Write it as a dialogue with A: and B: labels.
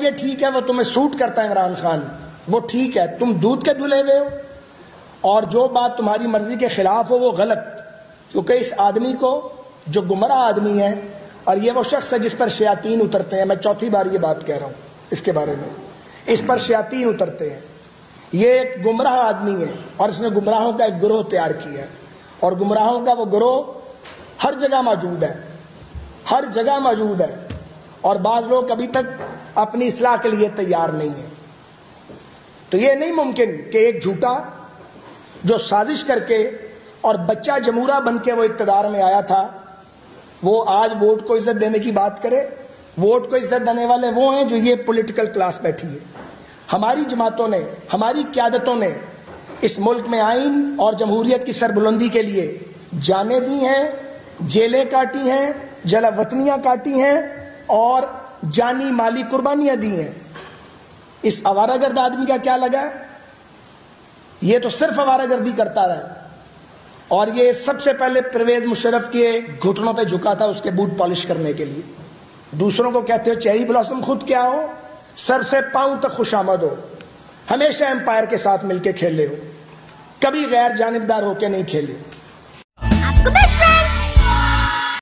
A: یہ ٹھیک ہے وہ تمہیں سوٹ کرتا ہے عمران خان، وہ ٹھیک ہے، تم دودھ کے دھلے ہوئے ہو، اور جو بات تمہاری مرضی کے خلاف ہو وہ غلط، کیونکہ اس آدمی کو جو گمراہ آدمی ہے، اور یہ وہ شخص ہے جس پر شیاطین اترتے ہیں، میں چوتھی بار یہ بات کہہ رہا ہوں اس کے بارے میں، اس پر شیاطین اترتے ہیں، یہ ایک گمراہ آدمی ہے اور اس نے گمراہوں کا ایک گروہ تیار کیا ہے، اور گمراہوں کا وہ گروہ ہر جگہ موجود ہے، ہر جگہ موجود ہے، اور بعض لوگ ابھی تک اپنی اصلاح کے لیے تیار نہیں ہیں۔ تو یہ نہیں ممکن کہ ایک جھوٹا جو سازش کر کے اور بچہ جمہوریہ بن کے وہ اقتدار میں آیا تھا، وہ آج ووٹ کو عزت دینے کی بات کرے۔ ووٹ کو عزت دینے والے وہ ہیں جو یہ پولیٹیکل کلاس بیٹھی ہے۔ ہماری جماعتوں نے، ہماری قیادتوں نے اس ملک میں آئین اور جمہوریت کی سربلندی کے لیے جانیں دی ہیں، جیلیں کاٹی ہیں، جلا وطنیاں کاٹی ہیں اور جانی مالی قربانیاں دی ہیں۔ اس آوارہ گرد آدمی کا کیا لگا؟ یہ تو صرف آوارہ گردی کرتا رہا، اور یہ سب سے پہلے پرویز مشرف کے گھٹنوں پہ جھکا تھا اس کے بوٹ پالش کرنے کے لیے۔ دوسروں کو کہتے ہو چیری بلاسم، خود کیا ہو؟ سر سے پاؤں تک خوش آمد ہو، ہمیشہ امپائر کے ساتھ مل کے کھیلے ہو، کبھی غیر جانبدار ہو کے نہیں کھیلے۔